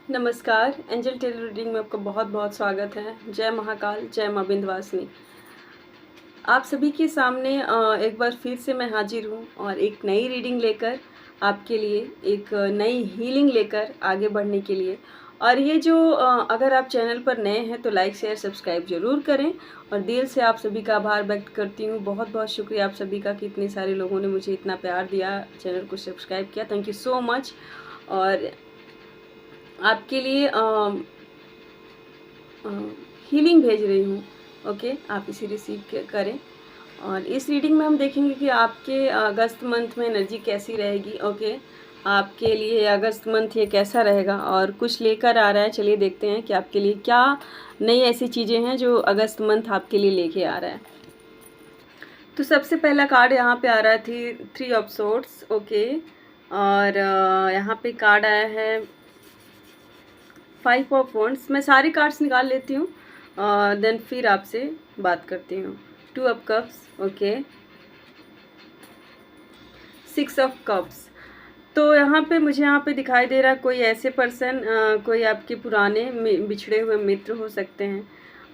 नमस्कार, angel Taylor reading में आपका बहुत बहुत स्वागत है। जय महाकाल, जय माँ विंध्यवासिनी। आप सभी के सामने एक बार फिर से मैं हाजिर हूँ और एक नई रीडिंग लेकर आपके लिए, एक नई हीलिंग लेकर आगे बढ़ने के लिए। और ये जो अगर आप चैनल पर नए हैं तो लाइक शेयर सब्सक्राइब ज़रूर करें। और दिल से आप सभी का आभार व्यक्त करती हूँ। बहुत बहुत शुक्रिया आप सभी का कि इतने सारे लोगों ने मुझे इतना प्यार दिया, चैनल को सब्सक्राइब किया। Thank you so much. और आपके लिए हीलिंग भेज रही हूँ। ओके, आप इसे रिसीव करें। और इस रीडिंग में हम देखेंगे कि आपके अगस्त मंथ में एनर्जी कैसी रहेगी। ओके, आपके लिए अगस्त मंथ ये कैसा रहेगा और कुछ लेकर आ रहा है। चलिए देखते हैं कि आपके लिए क्या नई ऐसी चीज़ें हैं जो अगस्त मंथ आपके लिए लेके आ रहा है। तो सबसे पहला कार्ड यहाँ पे आ रहा है थ्री ऑफ सोर्ड्स। ओके, और यहाँ पे कार्ड आया है 5 ऑफ वॉन्ड्स। मैं सारे कार्ड्स निकाल लेती हूँ, देन फिर आपसे बात करती हूँ। 2 of cups. Okay, 6 of cups. तो यहाँ पे मुझे यहाँ पे दिखाई दे रहा है कोई ऐसे पर्सन, कोई आपके पुराने बिछड़े हुए मित्र हो सकते हैं।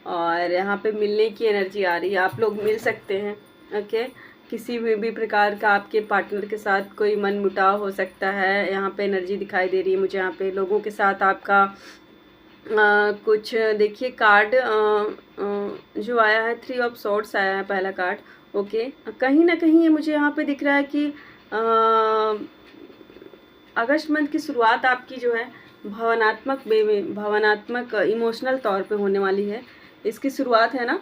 और यहाँ पे मिलने की एनर्जी आ रही है, आप लोग मिल सकते हैं। ओके, किसी भी प्रकार का आपके पार्टनर के साथ कोई मनमुटाव हो सकता है। यहाँ पे एनर्जी दिखाई दे रही है मुझे। यहाँ पे लोगों के साथ आपका कुछ देखिए कार्ड जो आया है 3 ऑफ सॉर्ड्स आया है पहला कार्ड। ओके, कहीं ना कहीं ये मुझे यहाँ पे दिख रहा है कि अगस्त मंथ की शुरुआत आपकी जो है भावनात्मक इमोशनल तौर पे होने वाली है। इसकी शुरुआत है ना,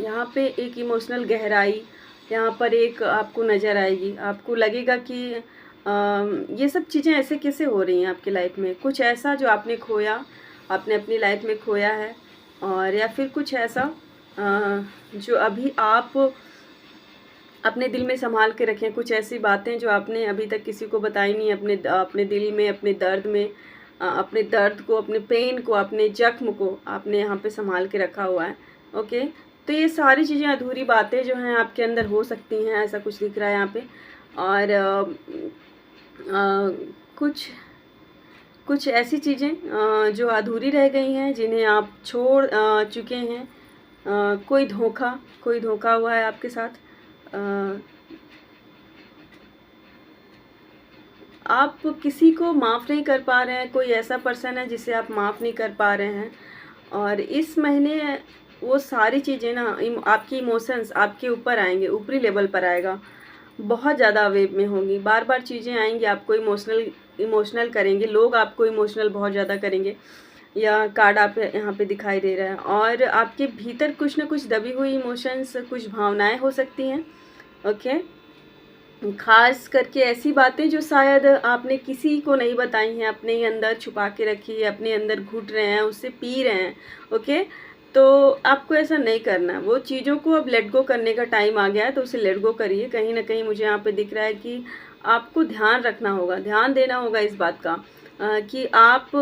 यहाँ पे एक इमोशनल गहराई यहाँ पर एक आपको नज़र आएगी। आपको लगेगा कि ये सब चीज़ें ऐसे कैसे हो रही हैं आपकी लाइफ में। कुछ ऐसा जो आपने खोया, आपने अपनी लाइफ में खोया है, और या फिर कुछ ऐसा जो अभी आप अपने दिल में संभाल के रखें। कुछ ऐसी बातें जो आपने अभी तक किसी को बताई नहीं, अपने दिल में, अपने दर्द में, अपने दर्द को, अपने पेन को, अपने जख्म को आपने यहाँ पे संभाल के रखा हुआ है। ओके, तो ये सारी चीज़ें, अधूरी बातें जो हैं आपके अंदर हो सकती हैं, ऐसा कुछ दिख रहा है यहाँ पे। और कुछ ऐसी चीज़ें जो अधूरी रह गई हैं, जिन्हें आप छोड़ चुके हैं। कोई धोखा हुआ है आपके साथ। आप किसी को माफ़ नहीं कर पा रहे हैं। कोई ऐसा पर्सन है जिसे आप माफ़ नहीं कर पा रहे हैं। और इस महीने वो सारी चीज़ें ना, आपकी इमोशंस आपके ऊपर आएंगे, ऊपरी लेवल पर आएगा, बहुत ज़्यादा वेव में होंगी। बार बार चीज़ें आएंगी, आपको इमोशनल करेंगे। लोग आपको इमोशनल बहुत ज़्यादा करेंगे। या कार्ड आप यहाँ पे दिखाई दे रहा है। और आपके भीतर कुछ ना कुछ दबी हुई इमोशंस, कुछ भावनाएं हो सकती हैं। ओके, खास करके ऐसी बातें जो शायद आपने किसी को नहीं बताई हैं, अपने ही अंदर छुपा के रखी है, अपने अंदर घुट रहे हैं, उससे पी रहे हैं। ओके, तो आपको ऐसा नहीं करना है। वो चीज़ों को अब लेट गो करने का टाइम आ गया है, तो उसे लेट गो करिए। कहीं ना कहीं मुझे यहाँ पे दिख रहा है कि आपको ध्यान रखना होगा, ध्यान देना होगा इस बात का कि आप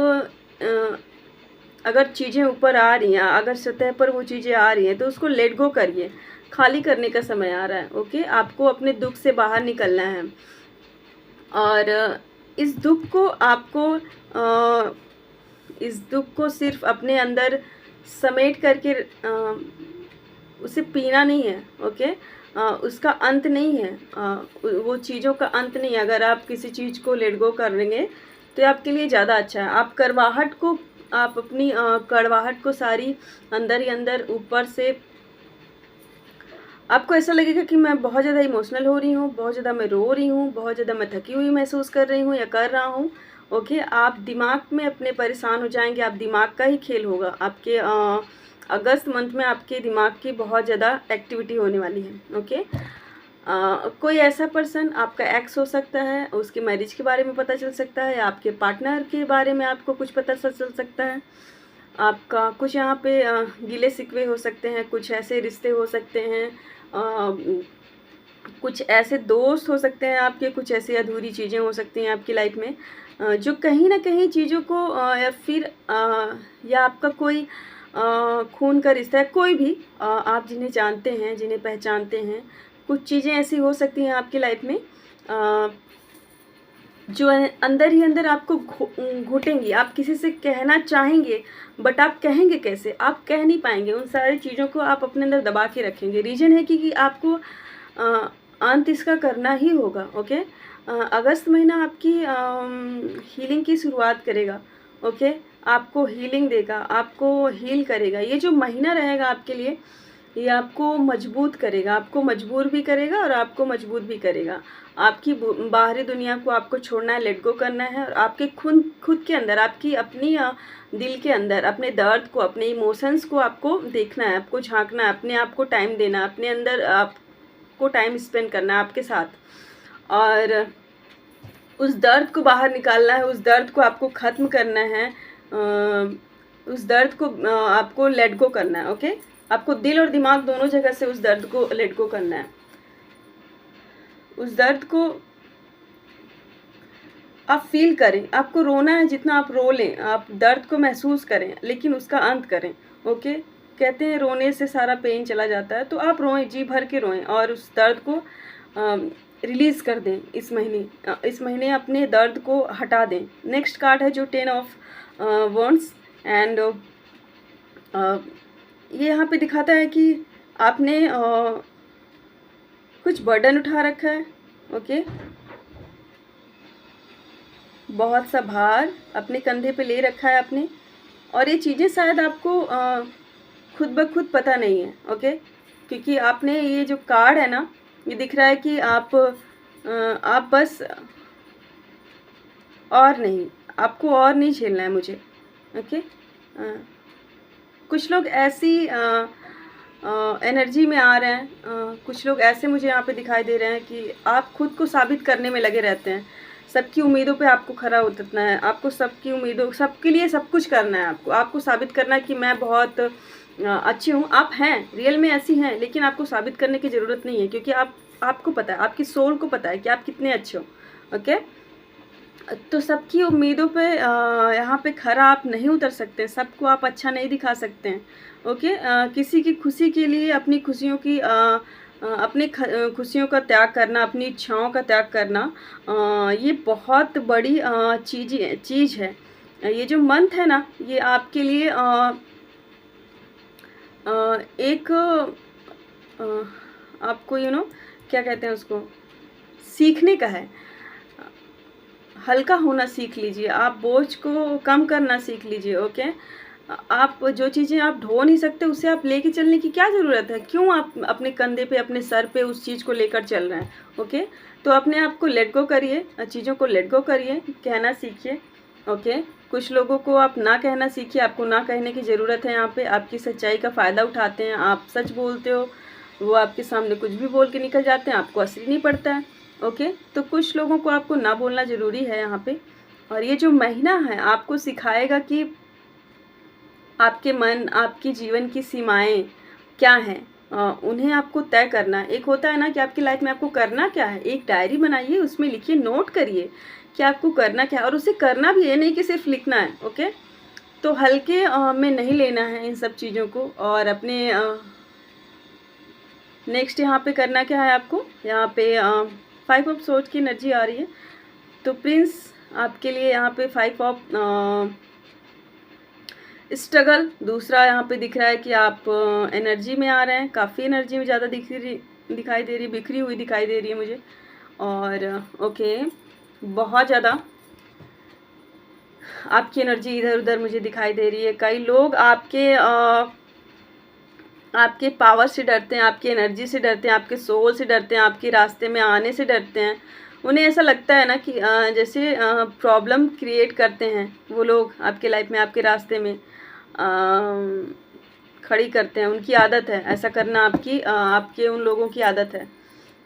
अगर चीज़ें ऊपर आ रही हैं, अगर सतह पर वो चीज़ें आ रही हैं, तो उसको लेट गो करिए। खाली करने का समय आ रहा है। ओके, आपको अपने दुख से बाहर निकलना है। और इस दुख को सिर्फ अपने अंदर समेट करके उसे पीना नहीं है। ओके, उसका अंत नहीं है, वो चीज़ों का अंत नहीं है। अगर आप किसी चीज़ को लेट गो करेंगे तो आपके लिए ज़्यादा अच्छा है। आप अपनी कड़वाहट को सारी अंदर ही अंदर, ऊपर से आपको ऐसा लगेगा कि मैं बहुत ज़्यादा इमोशनल हो रही हूँ, बहुत ज़्यादा मैं रो रही हूँ, बहुत ज़्यादा मैं थकी हुई महसूस कर रही हूँ या कर रहा हूँ। ओके, आप दिमाग में अपने परेशान हो जाएंगे। आप दिमाग का ही खेल होगा आपके अगस्त मंथ में। आपके दिमाग की बहुत ज़्यादा एक्टिविटी होने वाली है। ओके, कोई ऐसा पर्सन आपका एक्स हो सकता है, उसके मैरिज के बारे में पता चल सकता है, आपके पार्टनर के बारे में आपको कुछ पता चल सकता है। आपका कुछ यहाँ पे गिले शिकवे हो सकते हैं, कुछ ऐसे रिश्ते हो सकते हैं, कुछ ऐसे दोस्त हो सकते हैं आपके, कुछ ऐसी अधूरी चीज़ें हो सकती हैं आपकी लाइफ में, जो कहीं ना कहीं चीज़ों को या फिर या आपका कोई खून का रिश्ता है, कोई भी आप जिन्हें जानते हैं, जिन्हें पहचानते हैं, कुछ चीज़ें ऐसी हो सकती हैं आपकी लाइफ में जो अंदर ही अंदर आपको घुटेंगी। आप किसी से कहना चाहेंगे बट आप कहेंगे कैसे, आप कह नहीं पाएंगे। उन सारी चीज़ों को आप अपने अंदर दबा के रखेंगे। रीज़न है कि आपको अंत इसका करना ही होगा। ओके, अगस्त महीना आपकी हीलिंग की शुरुआत करेगा। ओके, आपको हीलिंग देगा, आपको हील करेगा। ये जो महीना रहेगा आपके लिए, ये आपको मजबूत करेगा, आपको मजबूर भी करेगा और आपको मजबूत भी करेगा। आपकी बाहरी दुनिया को आपको छोड़ना है, लेट गो करना है, और आपके खुद के अंदर, आपकी अपनी दिल के अंदर अपने दर्द को, अपने इमोशंस को आपको देखना है, आपको झांकना है, अपने आप को टाइम देना, अपने अंदर आपको टाइम स्पेंड करना है आपके साथ, और उस दर्द को बाहर निकालना है, उस दर्द को आपको ख़त्म करना है, उस दर्द को आपको लेट गो करना है। ओके, आपको दिल और दिमाग दोनों जगह से उस दर्द को लेट गो करना है। उस दर्द को आप फील करें, आपको रोना है जितना आप रो लें, आप दर्द को महसूस करें, लेकिन उसका अंत करें। ओके, कहते हैं रोने से सारा पेन चला जाता है, तो आप रोएं, जी भर के रोएं और उस दर्द को रिलीज़ कर दें। इस महीने अपने दर्द को हटा दें। नेक्स्ट कार्ड है जो 10 ऑफ वॉन्ड्स, एंड ये यहाँ पे दिखाता है कि आपने कुछ बर्डन उठा रखा है। ओके, बहुत सा भार अपने कंधे पे ले रखा है आपने, और ये चीज़ें शायद आपको खुद ब खुद पता नहीं है। ओके, क्योंकि आपने ये जो कार्ड है ना, ये दिख रहा है कि आप बस और नहीं, आपको और नहीं झेलना है मुझे। ओके, कुछ लोग ऐसी एनर्जी में आ रहे हैं, कुछ लोग ऐसे मुझे यहाँ पे दिखाई दे रहे हैं कि आप खुद को साबित करने में लगे रहते हैं। सबकी उम्मीदों पे आपको खरा उतरना है, आपको सबकी उम्मीदों, सबके लिए सब कुछ करना है। आपको साबित करना है कि मैं बहुत अच्छी हूँ। आप हैं, रियल में ऐसी हैं, लेकिन आपको साबित करने की ज़रूरत नहीं है, क्योंकि आपको पता है, आपकी सोल को पता है कि आप कितने अच्छे हो। ओके, तो सबकी उम्मीदों पे यहाँ पे खरा आप नहीं उतर सकते, सबको आप अच्छा नहीं दिखा सकते हैं। ओके, किसी की खुशी के लिए अपनी खुशियों की अपने खुशियों का त्याग करना, अपनी इच्छाओं का त्याग करना, ये बहुत बड़ी चीज़ है। ये जो मंथ है ना, ये आपके लिए एक आपको क्या कहते हैं उसको, सीखने का है। हल्का होना सीख लीजिए, आप बोझ को कम करना सीख लीजिए। ओके, आप जो चीज़ें आप ढो नहीं सकते, उसे आप लेके चलने की क्या ज़रूरत है? क्यों आप अपने कंधे पे, अपने सर पे उस चीज़ को लेकर चल रहे हैं? ओके, तो अपने आप को लेट गो करिए, चीज़ों को लेट गो करिए, कहना सीखिए। ओके, कुछ लोगों को आप ना कहना सीखिए, आपको ना कहने की ज़रूरत है। यहाँ पे आपकी सच्चाई का फ़ायदा उठाते हैं, आप सच बोलते हो, वो आपके सामने कुछ भी बोल के निकल जाते हैं, आपको असर नहीं पड़ता है। ओके, तो कुछ लोगों को आपको ना बोलना ज़रूरी है यहाँ पे। और ये जो महीना है आपको सिखाएगा कि आपके मन, आपकी जीवन की सीमाएं क्या हैं, उन्हें आपको तय करना है। एक होता है ना कि आपकी लाइफ में आपको करना क्या है, एक डायरी बनाइए, उसमें लिखिए, नोट करिए कि आपको करना क्या है, और उसे करना भी है, नहीं कि सिर्फ लिखना है। ओके, तो हल्के में नहीं लेना है इन सब चीज़ों को। और अपने नेक्स्ट यहाँ पे करना क्या है आपको, यहाँ पे 5 ऑफ सोर्ड्स की एनर्जी आ रही है, तो प्रिंस आपके लिए यहाँ पे 5 ऑफ स्ट्रगल। दूसरा यहाँ पे दिख रहा है कि आप एनर्जी में आ रहे हैं, काफ़ी एनर्जी में ज़्यादा दिखाई दे रही, बिखरी हुई दिखाई दे रही है मुझे। और ओके, बहुत ज़्यादा आपकी एनर्जी इधर उधर मुझे दिखाई दे रही है। कई लोग आपके पावर से डरते हैं, आपकी एनर्जी से डरते हैं, आपके सोल से डरते हैं, आपके रास्ते में आने से डरते हैं। उन्हें ऐसा लगता है ना कि जैसे प्रॉब्लम क्रिएट करते हैं वो लोग आपके लाइफ में, आपके रास्ते में खड़ी करते हैं। उनकी आदत है ऐसा करना, आपके उन लोगों की आदत है।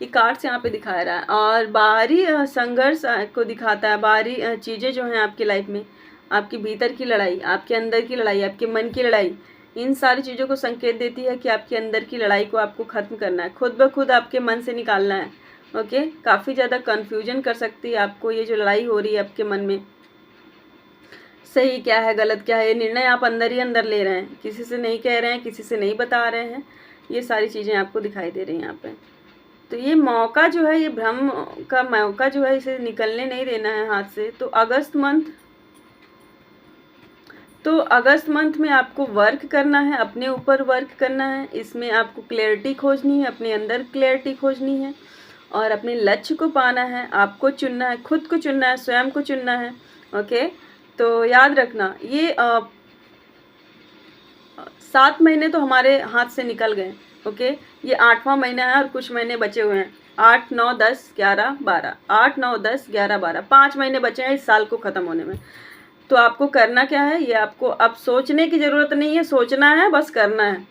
ये कार्ड्स यहाँ पे दिखा रहा है, और बाहरी संघर्ष को दिखाता है। बाहरी चीज़ें जो हैं आपकी लाइफ में, आपके भीतर की लड़ाई, आपके अंदर की लड़ाई, आपके मन की लड़ाई, इन सारी चीज़ों को संकेत देती है कि आपके अंदर की लड़ाई को आपको ख़त्म करना है, खुद ब खुद आपके मन से निकालना है। ओके, काफ़ी ज़्यादा कन्फ्यूजन कर सकती है आपको ये जो लड़ाई हो रही है आपके मन में, सही क्या है गलत क्या है, ये निर्णय आप अंदर ही अंदर ले रहे हैं, किसी से नहीं कह रहे हैं, किसी से नहीं बता रहे हैं। ये सारी चीज़ें आपको दिखाई दे रही हैं यहाँ पे। तो ये मौका जो है, ये भ्रम का मौका जो है, इसे निकलने नहीं देना है हाथ से। तो अगस्त मंथ में आपको वर्क करना है, अपने ऊपर वर्क करना है। इसमें आपको क्लैरिटी खोजनी है, अपने अंदर क्लैरिटी खोजनी है और अपने लक्ष्य को पाना है। आपको चुनना है, खुद को चुनना है, स्वयं को चुनना है। ओके, तो याद रखना ये 7 महीने तो हमारे हाथ से निकल गए। ओके, ये 8वां महीना है और कुछ महीने बचे हुए हैं। 8, 9, 10, 11, 12, 8, 9, 10, 11, 12, 5 महीने बचे हैं इस साल को ख़त्म होने में। तो आपको करना क्या है, ये आपको अब सोचने की ज़रूरत नहीं है, सोचना है, बस करना है।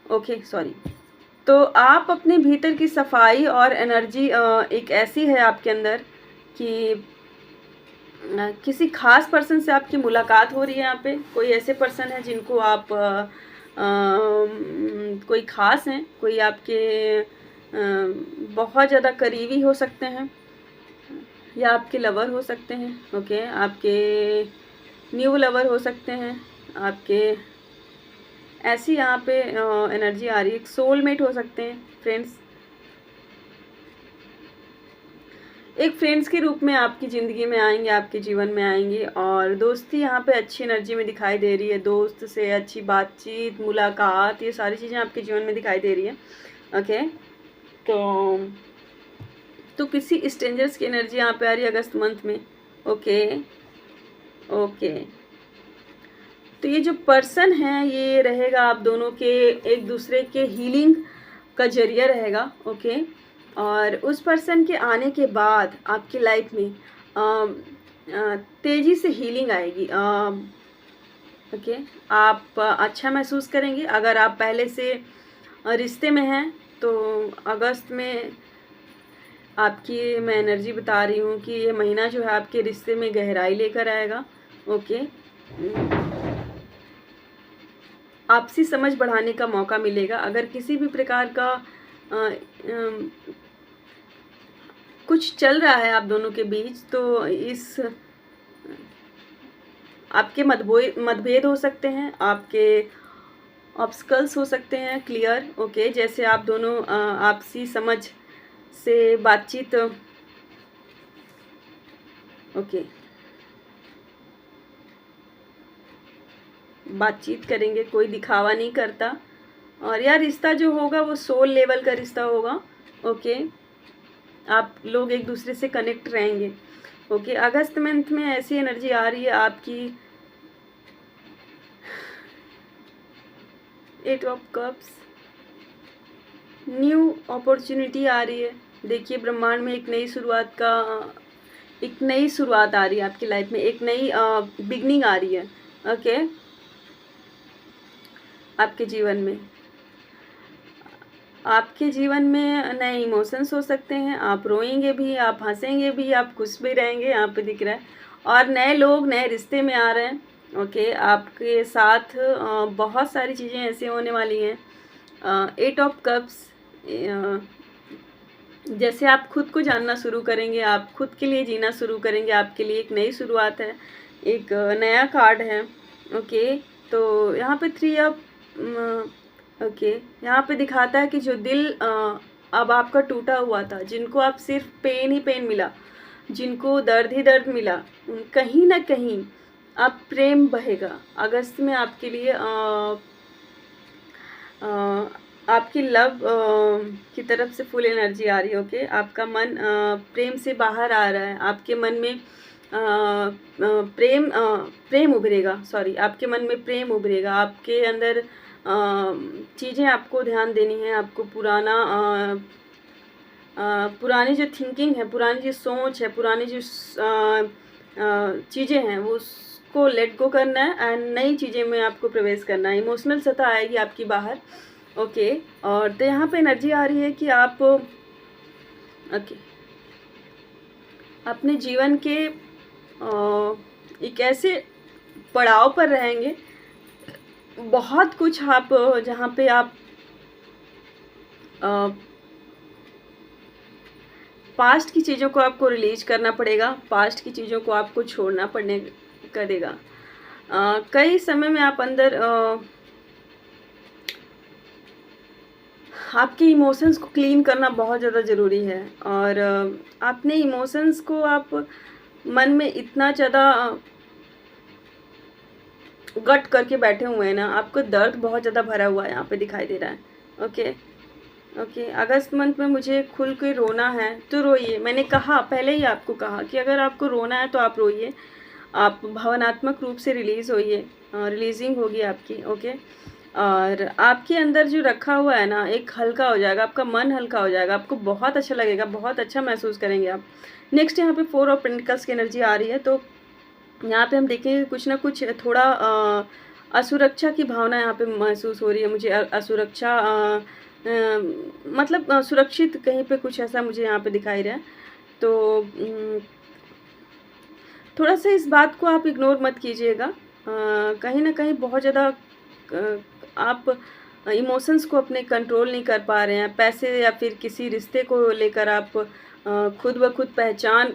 Okay sorry. तो आप अपने भीतर की सफाई और एनर्जी एक ऐसी है आपके अंदर कि किसी खास पर्सन से आपकी मुलाकात हो रही है। यहाँ पे कोई ऐसे पर्सन है जिनको आप कोई खास हैं, कोई आपके बहुत ज़्यादा करीबी हो सकते हैं या आपके लवर हो सकते हैं। ओके, आपके न्यू लवर हो सकते हैं, आपके ऐसी यहाँ पे एनर्जी आ रही है। सोलमेट हो सकते हैं, फ्रेंड्स, एक फ्रेंड्स के रूप में आपकी ज़िंदगी में आएंगे, आपके जीवन में आएंगे। और दोस्ती यहाँ पे अच्छी एनर्जी में दिखाई दे रही है। दोस्त से अच्छी बातचीत, मुलाकात, ये सारी चीज़ें आपके जीवन में दिखाई दे रही है। ओके, तो किसी स्ट्रेंजर्स की एनर्जी यहाँ पे आ रही है अगस्त मंथ में। ओके, तो ये जो पर्सन है ये रहेगा आप दोनों के एक दूसरे के हीलिंग का जरिया रहेगा। ओके, और उस पर्सन के आने के बाद आपकी लाइफ में तेज़ी से हीलिंग आएगी। ओके, आप अच्छा महसूस करेंगे। अगर आप पहले से रिश्ते में हैं तो अगस्त में आपकी मैं एनर्जी बता रही हूँ कि ये महीना जो है आपके रिश्ते में गहराई लेकर आएगा। ओके, आपसी समझ बढ़ाने का मौका मिलेगा। अगर किसी भी प्रकार का कुछ चल रहा है आप दोनों के बीच, तो इस आपके मतभेद हो सकते हैं, आपके ऑब्स्टकल्स हो सकते हैं क्लियर। ओके, जैसे आप दोनों आपसी समझ से बातचीत बातचीत करेंगे, कोई दिखावा नहीं करता। और यार रिश्ता जो होगा वो सोल लेवल का रिश्ता होगा। ओके, आप लोग एक दूसरे से कनेक्ट रहेंगे। ओके, अगस्त मंथ में ऐसी एनर्जी आ रही है आपकी 8 ऑफ कप्स, न्यू अपॉर्चुनिटी आ रही है। देखिए, ब्रह्मांड में एक नई शुरुआत आ रही है आपकी लाइफ में, एक नई बिगनिंग आ रही है। ओके, आपके जीवन में नए इमोशंस हो सकते हैं। आप रोएंगे भी, आप हंसेंगे भी, आप खुश भी रहेंगे, यहाँ पे दिख रहा है। और नए लोग नए रिश्ते में आ रहे हैं। ओके, आपके साथ बहुत सारी चीज़ें ऐसी होने वाली हैं। 8 ऑफ कप्स, जैसे आप खुद को जानना शुरू करेंगे, आप खुद के लिए जीना शुरू करेंगे, आपके लिए एक नई शुरुआत है, एक नया कार्ड है। ओके, तो यहाँ पे 3 ऑफ यहाँ पे दिखाता है कि जो दिल अब आपका टूटा हुआ था, जिनको आप सिर्फ पेन ही पेन मिला, जिनको दर्द ही दर्द मिला, कहीं ना कहीं अब प्रेम बहेगा। अगस्त में आपके लिए आपकी लव की तरफ से फुल एनर्जी आ रही है। ओके, आपका मन प्रेम से बाहर आ रहा है। आपके मन में प्रेम उभरेगा। आपके मन में प्रेम उभरेगा। आपके अंदर चीज़ें आपको ध्यान देनी है। आपको पुरानी जो थिंकिंग है, पुरानी जो सोच है, पुरानी जो चीज़ें हैं, वो उसको लेट गो करना है एंड नई चीज़ें में आपको प्रवेश करना है। इमोशनल सतह आएगी आपकी बाहर। ओके, और तो यहाँ पे एनर्जी आ रही है कि आप अपने जीवन के एक ऐसे पड़ाव पर रहेंगे, बहुत कुछ आप जहाँ पे आप पास्ट की चीज़ों को आपको रिलीज करना पड़ेगा, पास्ट की चीज़ों को आपको छोड़ना पड़ेगा। कई समय में आप अंदर आपके इमोशंस को क्लीन करना बहुत ज़्यादा ज़रूरी है। और अपने इमोशंस को आप मन में इतना ज़्यादा गट करके बैठे हुए हैं ना, आपको दर्द बहुत ज़्यादा भरा हुआ है यहाँ पे दिखाई दे रहा है। ओके, ओके, अगस्त मंथ में मुझे खुल के रोना है तो रोइए। मैंने कहा, पहले ही आपको कहा कि अगर आपको रोना है तो आप रोइए, आप भावनात्मक रूप से रिलीज़ होइए, रिलीजिंग होगी आपकी। ओके, और आपके अंदर जो रखा हुआ है ना, एक हल्का हो जाएगा, आपका मन हल्का हो जाएगा, आपको बहुत अच्छा लगेगा, बहुत अच्छा महसूस करेंगे आप। नेक्स्ट यहाँ पे 4 ऑफ पेंटिकल्स की एनर्जी आ रही है, तो यहाँ पे हम देखेंगे कुछ ना कुछ थोड़ा असुरक्षा की भावना यहाँ पे महसूस हो रही है मुझे। असुरक्षा मतलब सुरक्षित कहीं पे कुछ ऐसा मुझे यहाँ पे दिखाई रहा है। तो थोड़ा सा इस बात को आप इग्नोर मत कीजिएगा। कहीं ना कहीं बहुत ज़्यादा आप इमोशंस को अपने कंट्रोल नहीं कर पा रहे हैं। पैसे या फिर किसी रिश्ते को लेकर आप खुद ब खुद पहचान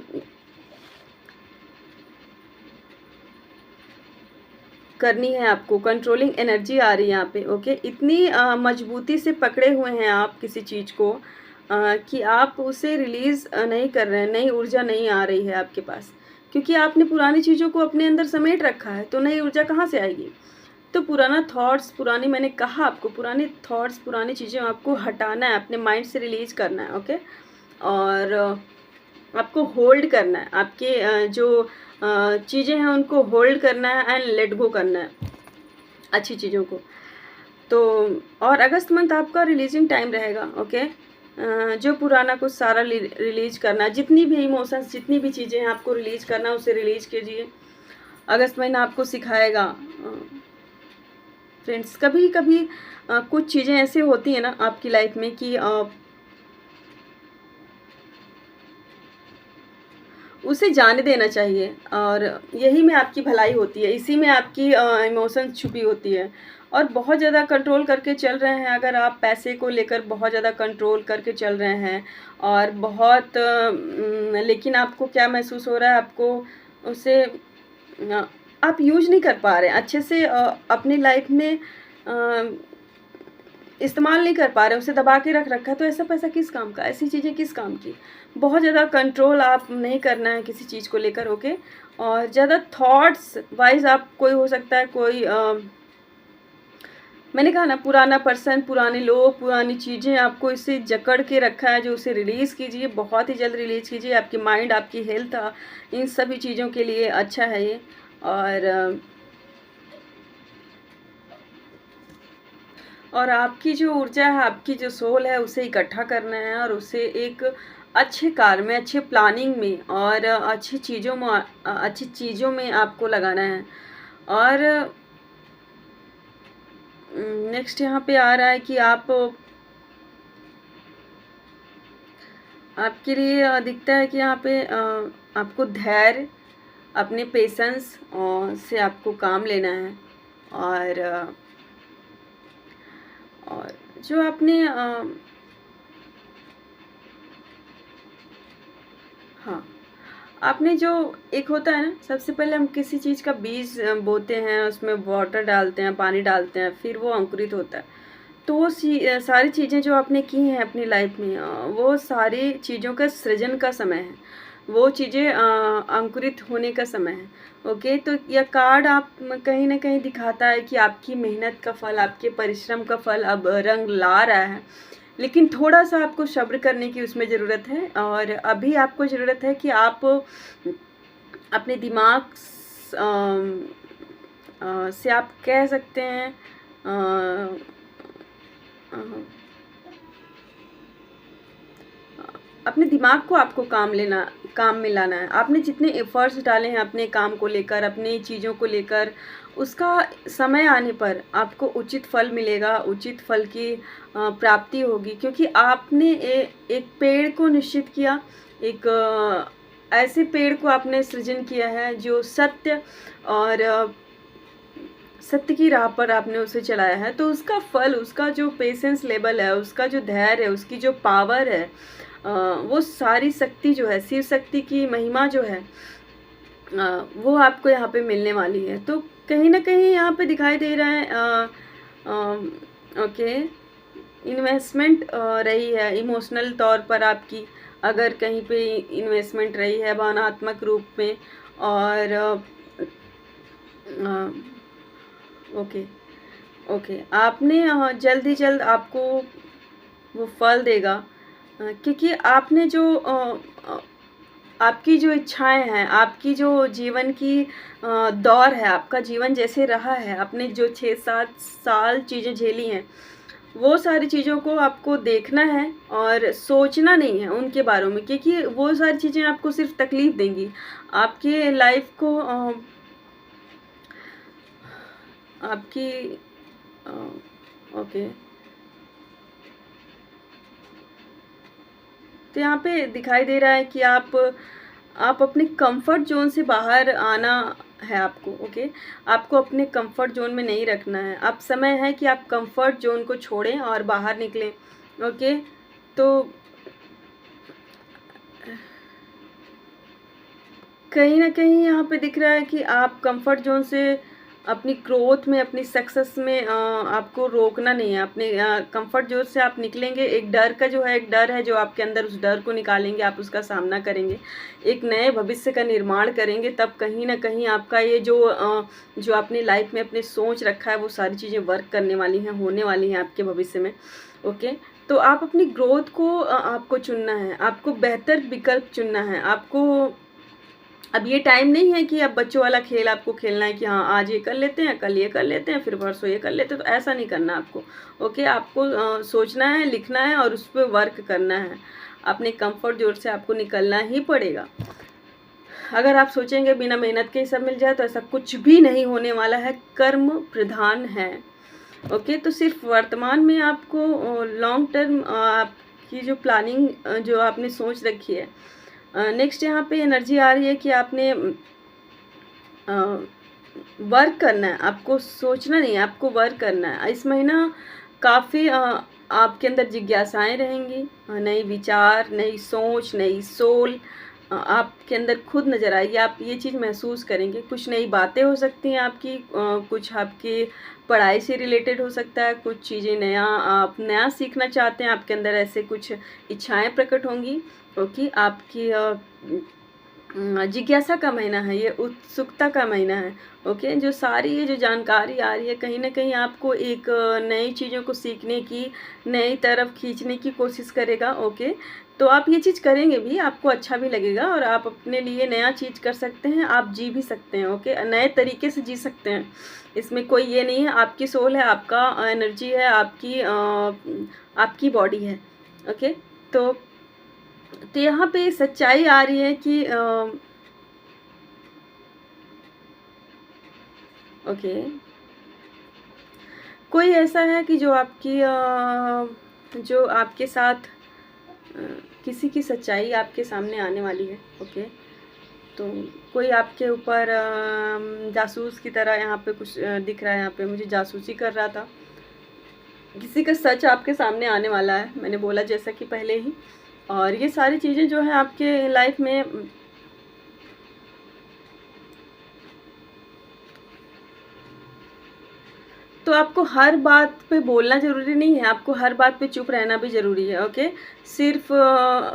करनी है आपको। कंट्रोलिंग एनर्जी आ रही है यहाँ पे। ओके, इतनी मजबूती से पकड़े हुए हैं आप किसी चीज़ को कि आप उसे रिलीज़ नहीं कर रहे हैं, नई ऊर्जा नहीं आ रही है आपके पास, क्योंकि आपने पुरानी चीज़ों को अपने अंदर समेट रखा है, तो नई ऊर्जा कहाँ से आएगी। तो पुराना थॉट्स, पुरानी, मैंने कहा आपको, पुरानी थॉट्स, पुरानी चीज़ें आपको हटाना है, अपने माइंड से रिलीज़ करना है। ओके, और आपको होल्ड करना है, आपके जो चीज़ें हैं उनको होल्ड करना है एंड लेट गो करना है, अच्छी चीज़ों को। तो और अगस्त मंथ आपका रिलीजिंग टाइम रहेगा। ओके, जो पुराना कुछ सारा रिलीज करना है, जितनी भी इमोशंस, जितनी भी चीज़ें हैं आपको रिलीज करना, उसे रिलीज कीजिए। अगस्त महीना आपको सिखाएगा फ्रेंड्स। कभी कभी कुछ चीज़ें ऐसे होती हैं ना आपकी लाइफ में कि उसे जाने देना चाहिए, और यही में आपकी भलाई होती है, इसी में आपकी इमोशंस छुपी होती है। और बहुत ज़्यादा कंट्रोल करके चल रहे हैं, अगर आप पैसे को लेकर बहुत ज़्यादा कंट्रोल करके चल रहे हैं और बहुत लेकिन आपको क्या महसूस हो रहा है, आपको उसे आप यूज नहीं कर पा रहे हैं अच्छे से, अपनी लाइफ में इस्तेमाल नहीं कर पा रहे, उसे दबा के रख रखा है। तो ऐसा पैसा किस काम का, ऐसी चीज़ें किस काम की। बहुत ज़्यादा कंट्रोल आप नहीं करना है किसी चीज़ को लेकर। ओके, और ज़्यादा थॉट्स वाइज आप, कोई हो सकता है कोई मैंने कहा ना, पुराना पर्सन, पुराने लोग, पुरानी चीज़ें आपको इसे जकड़ के रखा है, जो उसे रिलीज़ कीजिए, बहुत ही जल्द रिलीज़ कीजिए। आपकी माइंड, आपकी हेल्थ, इन सभी चीज़ों के लिए अच्छा है ये। और आपकी जो ऊर्जा है, आपकी जो सोल है, उसे इकट्ठा करना है और उसे एक अच्छे कार्य में, अच्छे प्लानिंग में और अच्छी चीज़ों में आपको लगाना है। और नेक्स्ट यहाँ पे आ रहा है कि आपके लिए दिखता है कि यहाँ पे आपको धैर्य, अपने पेशेंस से आपको काम लेना है। और जो आपने हाँ, आपने जो एक होता है ना, सबसे पहले हम किसी चीज़ का बीज बोते हैं, उसमें वाटर डालते हैं, पानी डालते हैं, फिर वो अंकुरित होता है। तो वो सारी चीज़ें जो आपने की हैं अपनी लाइफ में, वो सारी चीज़ों का सृजन का समय है, वो चीज़ें अंकुरित होने का समय है। ओके, तो यह कार्ड आप कहीं ना कहीं दिखाता है कि आपकी मेहनत का फल, आपके परिश्रम का फल अब रंग ला रहा है, लेकिन थोड़ा सा आपको सब्र करने की उसमें ज़रूरत है। और अभी आपको ज़रूरत है कि आप अपने दिमाग से आप कह सकते हैं अपने दिमाग को आपको काम में लाना है। आपने जितने एफर्ट्स डाले हैं अपने काम को लेकर, अपनी चीज़ों को लेकर, उसका समय आने पर आपको उचित फल मिलेगा, उचित फल की प्राप्ति होगी। क्योंकि आपने एक पेड़ को निश्चित किया, एक ऐसे पेड़ को आपने सृजन किया है जो सत्य और सत्य की राह पर आपने उसे चलाया है। तो उसका फल, उसका जो पेशेंस लेवल है, उसका जो धैर्य है, उसकी जो पावर है, वो सारी शक्ति जो है, शिव शक्ति की महिमा जो है, वो आपको यहाँ पे मिलने वाली है। तो कहीं ना कहीं यहाँ पे दिखाई दे रहा है ओके, इन्वेस्टमेंट रही है इमोशनल तौर पर आपकी, अगर कहीं पे इन्वेस्टमेंट रही है भावनात्मक रूप में, और ओके ओके, आपने जल्द ही जल्द आपको वो फल देगा, क्योंकि आपने जो आपकी जो इच्छाएं हैं, आपकी जो जीवन की दौर है, आपका जीवन जैसे रहा है, आपने जो 6-7 साल चीज़ें झेली हैं, वो सारी चीज़ों को आपको देखना है और सोचना नहीं है उनके बारे में, क्योंकि वो सारी चीज़ें आपको सिर्फ तकलीफ देंगी, आपके लाइफ को आपकी ओके। तो यहाँ पे दिखाई दे रहा है कि आप अपने कंफर्ट जोन से बाहर आना है आपको। ओके, आपको अपने कंफर्ट जोन में नहीं रखना है। अब समय है कि आप कंफर्ट जोन को छोड़ें और बाहर निकलें। ओके, तो कहीं ना कहीं यहाँ पे दिख रहा है कि आप कंफर्ट जोन से अपनी ग्रोथ में, अपनी सक्सेस में आपको रोकना नहीं है। अपने कंफर्ट जोन से आप निकलेंगे, एक डर का जो है, एक डर है जो आपके अंदर, उस डर को निकालेंगे, आप उसका सामना करेंगे, एक नए भविष्य का निर्माण करेंगे। तब कहीं ना कहीं आपका ये जो आपने लाइफ में अपने सोच रखा है, वो सारी चीज़ें वर्क करने वाली हैं, होने वाली हैं आपके भविष्य में। ओके, तो आप अपनी ग्रोथ को आपको चुनना है, आपको बेहतर विकल्प चुनना है। आपको अब ये टाइम नहीं है कि अब बच्चों वाला खेल आपको खेलना है कि हाँ आज ये कर लेते हैं, कल ये कर लेते हैं, फिर परसों ये कर लेते हैं, तो ऐसा नहीं करना आपको। ओके, आपको सोचना है, लिखना है और उस पर वर्क करना है। अपने कंफर्ट जोन से आपको निकलना ही पड़ेगा। अगर आप सोचेंगे बिना मेहनत के ही सब मिल जाए, तो ऐसा कुछ भी नहीं होने वाला है। कर्म प्रधान है। ओके, तो सिर्फ वर्तमान में आपको लॉन्ग टर्म आपकी जो प्लानिंग जो आपने सोच रखी है, नेक्स्ट यहाँ पे एनर्जी आ रही है कि आपने वर्क करना है, आपको सोचना नहीं है, आपको वर्क करना है। इस महीना काफ़ी आपके अंदर जिज्ञासाएं रहेंगी, नई विचार, नई सोच, नई सोल आपके अंदर खुद नज़र आएगी। आप ये चीज़ महसूस करेंगे। कुछ नई बातें हो सकती हैं आपकी, कुछ आपकी पढ़ाई से रिलेटेड हो सकता है, कुछ चीज़ें आप नया सीखना चाहते हैं, आपके अंदर ऐसे कुछ इच्छाएं प्रकट होंगी। ओके, आपकी जिज्ञासा का महीना है, ये उत्सुकता का महीना है। ओके, जो सारी ये जो जानकारी आ रही है, कहीं ना कहीं आपको एक नई चीज़ों को सीखने की, नई तरफ खींचने की कोशिश करेगा। ओके, तो आप ये चीज़ करेंगे भी, आपको अच्छा भी लगेगा और आप अपने लिए नया चीज़ कर सकते हैं, आप जी भी सकते हैं। ओके, नए तरीके से जी सकते हैं। इसमें कोई ये नहीं है, आपकी सोल है, आपका एनर्जी है, आपकी बॉडी है। ओके, तो यहाँ पे सच्चाई आ रही है कि ओके, कोई ऐसा है कि जो आपके साथ किसी की सच्चाई आपके सामने आने वाली है। ओके, तो कोई आपके ऊपर जासूस की तरह यहाँ पे कुछ दिख रहा है, यहाँ पे मुझे जासूसी कर रहा था। किसी का सच आपके सामने आने वाला है, मैंने बोला जैसा कि पहले ही। और ये सारी चीज़ें जो है आपके लाइफ में तो आपको हर बात पे बोलना ज़रूरी नहीं है, आपको हर बात पे चुप रहना भी ज़रूरी है। ओके, सिर्फ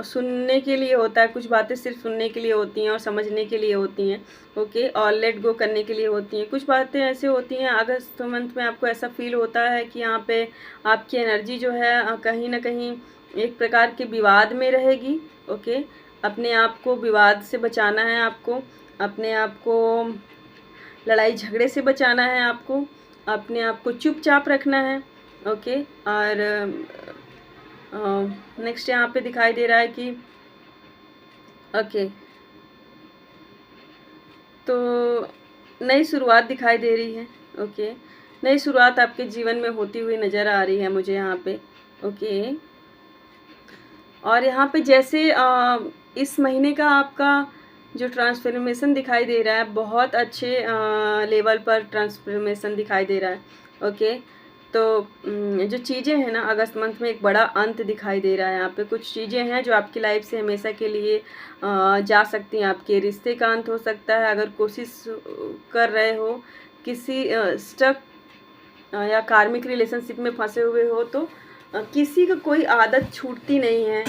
सुनने के लिए होता है, कुछ बातें सिर्फ सुनने के लिए होती हैं और समझने के लिए होती हैं। ओके, और लेट गो करने के लिए होती हैं। कुछ बातें ऐसे होती हैं, अगस्त मंथ में आपको ऐसा फील होता है कि यहाँ पे आपकी एनर्जी जो है कहीं ना कहीं एक प्रकार के विवाद में रहेगी। ओके, अपने आप को विवाद से बचाना है, आपको अपने आप को लड़ाई झगड़े से बचाना है, आपको अपने आप को चुपचाप रखना है। ओके, और नेक्स्ट यहाँ पे दिखाई दे रहा है कि ओके, तो नई शुरुआत दिखाई दे रही है। ओके, नई शुरुआत आपके जीवन में होती हुई नज़र आ रही है मुझे यहाँ पे। ओके, और यहाँ पे जैसे इस महीने का आपका जो ट्रांसफॉर्मेशन दिखाई दे रहा है, बहुत अच्छे लेवल पर ट्रांसफॉर्मेशन दिखाई दे रहा है। ओके, तो जो चीज़ें हैं ना, अगस्त मंथ में एक बड़ा अंत दिखाई दे रहा है। यहाँ पे कुछ चीज़ें हैं जो आपकी लाइफ से हमेशा के लिए जा सकती हैं। आपके रिश्ते का अंत हो सकता है, अगर कोशिश कर रहे हो किसी स्टक या कार्मिक रिलेशनशिप में फंसे हुए हो, तो किसी का कोई आदत छूटती नहीं है।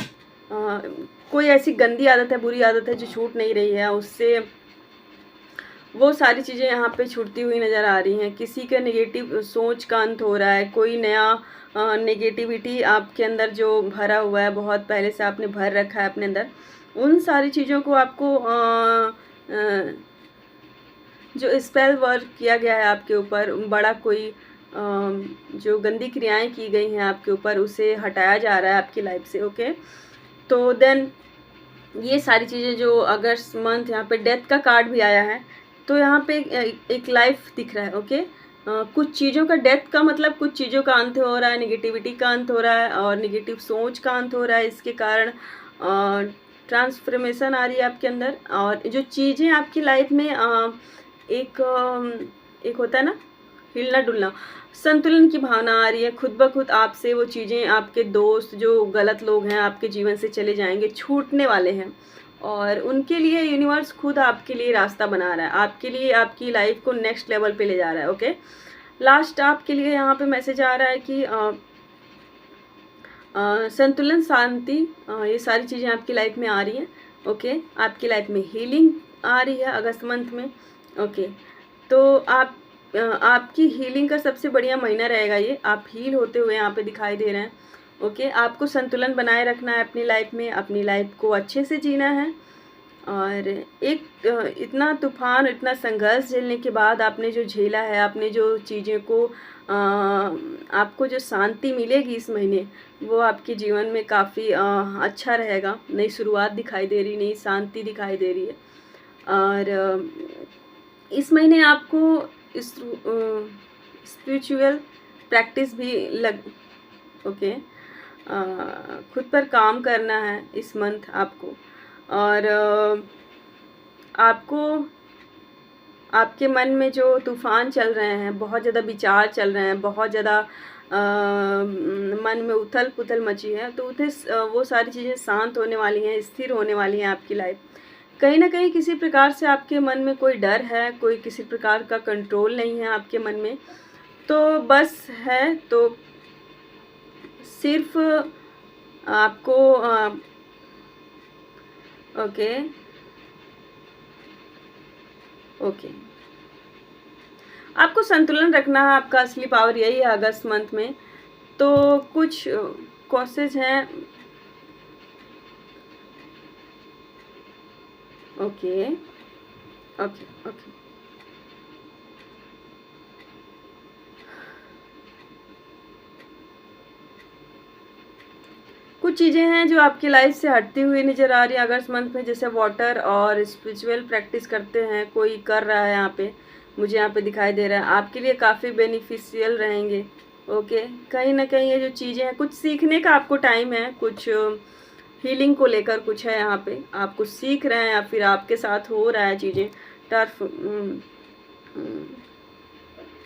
कोई ऐसी गंदी आदत है, बुरी आदत है जो छूट नहीं रही है, उससे वो सारी चीज़ें यहाँ पे छूटती हुई नज़र आ रही हैं। किसी का नेगेटिव सोच का अंत हो रहा है, कोई नया नेगेटिविटी आपके अंदर जो भरा हुआ है, बहुत पहले से आपने भर रखा है अपने अंदर, उन सारी चीज़ों को आपको जो स्पेल वर्क किया गया है आपके ऊपर, बड़ा कोई जो गंदी क्रियाएं की गई हैं आपके ऊपर, उसे हटाया जा रहा है आपकी लाइफ से। ओके, तो देन ये सारी चीज़ें जो अगस्त मंथ, यहाँ पे डेथ का कार्ड भी आया है, तो यहाँ पे एक लाइफ दिख रहा है। ओके, कुछ चीज़ों का डेथ का मतलब कुछ चीज़ों का अंत हो रहा है, नेगेटिविटी का अंत हो रहा है और नेगेटिव सोच का अंत हो रहा है। इसके कारण ट्रांसफॉर्मेशन आ रही है आपके अंदर, और जो चीज़ें आपकी लाइफ में एक होता है ना, हिलना डुलना, संतुलन की भावना आ रही है। खुद ब खुद आपसे वो चीज़ें, आपके दोस्त जो गलत लोग हैं आपके जीवन से चले जाएंगे, छूटने वाले हैं, और उनके लिए यूनिवर्स खुद आपके लिए रास्ता बना रहा है, आपके लिए आपकी लाइफ को नेक्स्ट लेवल पे ले जा रहा है। ओके, लास्ट आपके लिए यहाँ पे मैसेज आ रहा है कि संतुलन, शांति, ये सारी चीज़ें आपकी लाइफ में आ रही हैं। ओके, आपकी लाइफ में हीलिंग आ रही है अगस्त मंथ में। ओके, तो आपकी हीलिंग का सबसे बढ़िया महीना रहेगा ये, आप हील होते हुए यहाँ पे दिखाई दे रहे हैं। ओके, आपको संतुलन बनाए रखना है अपनी लाइफ में, अपनी लाइफ को अच्छे से जीना है। और एक इतना तूफान, इतना संघर्ष झेलने के बाद आपने जो झेला है, आपने जो चीज़ें को आपको जो शांति मिलेगी इस महीने, वो आपके जीवन में काफ़ी अच्छा रहेगा। नई शुरुआत दिखाई दे रही, नई शांति दिखाई दे रही है। और इस महीने आपको स्पिरिचुअल प्रैक्टिस भी ओके, खुद पर काम करना है इस मंथ आपको। और आपको आपके मन में जो तूफान चल रहे हैं, बहुत ज़्यादा विचार चल रहे हैं, बहुत ज़्यादा मन में उथल पुथल मची है, तो वो सारी चीज़ें शांत होने वाली हैं, स्थिर होने वाली हैं आपकी लाइफ। कहीं ना कहीं किसी प्रकार से आपके मन में कोई डर है, कोई किसी प्रकार का कंट्रोल नहीं है आपके मन में, तो बस है तो सिर्फ आपको ओके ओके आपको संतुलन रखना है। आपका असली पावर यही है अगस्त मंथ में। तो कुछ कॉसेज हैं। ओके ओके ओके कुछ चीज़ें हैं जो आपकी लाइफ से हटती हुई नज़र आ रही है अगस्त मंथ में, जैसे वाटर और स्पिरिचुअल प्रैक्टिस करते हैं, कोई कर रहा है यहाँ पे, मुझे यहाँ पे दिखाई दे रहा है, आपके लिए काफ़ी बेनिफिशियल रहेंगे। ओके, कहीं ना कहीं ये जो चीज़ें हैं, कुछ सीखने का आपको टाइम है, कुछ हीलिंग को लेकर कुछ है यहाँ पे, आप कुछ सीख रहे हैं या फिर आपके साथ हो रहा है चीज़ें।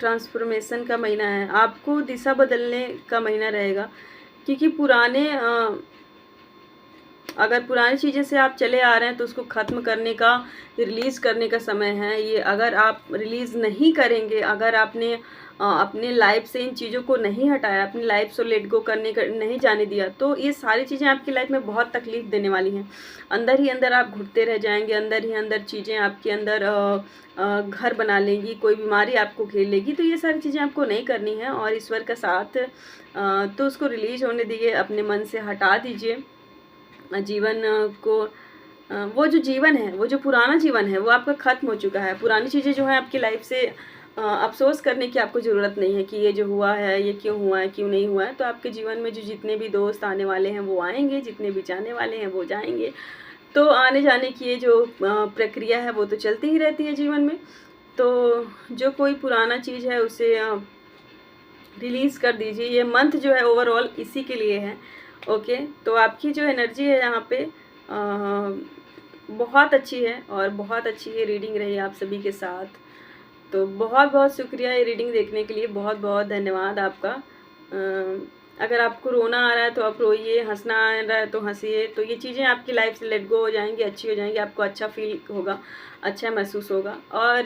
ट्रांसफॉर्मेशन का महीना है, आपको दिशा बदलने का महीना रहेगा, क्योंकि अगर पुरानी चीज़ें से आप चले आ रहे हैं तो उसको ख़त्म करने का, रिलीज़ करने का समय है ये। अगर आप रिलीज़ नहीं करेंगे, अगर आपने अपने लाइफ से इन चीज़ों को नहीं हटाया, अपनी लाइफ से लेट गो करने का नहीं जाने दिया, तो ये सारी चीज़ें आपकी लाइफ में बहुत तकलीफ़ देने वाली हैं। अंदर ही अंदर आप घुटते रह जाएंगे, अंदर ही अंदर चीज़ें आपके अंदर घर बना लेंगी, कोई बीमारी आपको घेर लेगी। तो ये सारी चीज़ें आपको नहीं करनी है, और ईश्वर का साथ तो उसको रिलीज होने दीजिए, अपने मन से हटा दीजिए जीवन को। वो जो जीवन है, वो जो पुराना जीवन है, वो आपका ख़त्म हो चुका है। पुरानी चीज़ें जो है आपकी लाइफ से अफसोस करने की आपको ज़रूरत नहीं है कि ये जो हुआ है ये क्यों हुआ है, क्यों नहीं हुआ है। तो आपके जीवन में जो जितने भी दोस्त आने वाले हैं वो आएंगे, जितने भी जाने वाले हैं वो जाएंगे। तो आने जाने की ये जो प्रक्रिया है वो तो चलती ही रहती है जीवन में। तो जो कोई पुराना चीज़ है उसे रिलीज़ कर दीजिए। ये मंथ जो है ओवरऑल इसी के लिए है। ओके, तो आपकी जो एनर्जी है यहाँ पे बहुत अच्छी है, और बहुत अच्छी ये रीडिंग रही आप सभी के साथ। तो बहुत बहुत शुक्रिया ये रीडिंग देखने के लिए, बहुत बहुत धन्यवाद आपका। अगर आपको रोना आ रहा है तो आप रोइए, हंसना आ रहा है तो हंसिए। तो ये चीज़ें आपकी लाइफ से लेट गो हो जाएंगी, अच्छी हो जाएंगी, आपको अच्छा फील होगा, अच्छा महसूस होगा। और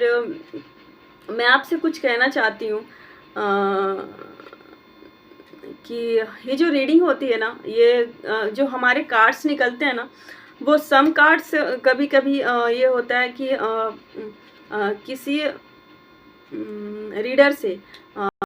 मैं आपसे कुछ कहना चाहती हूँ कि ये जो रीडिंग होती है ना, ये जो हमारे कार्ड्स निकलते हैं ना, वो सम कार्ड्स कभी कभी ये होता है कि किसी रीडर से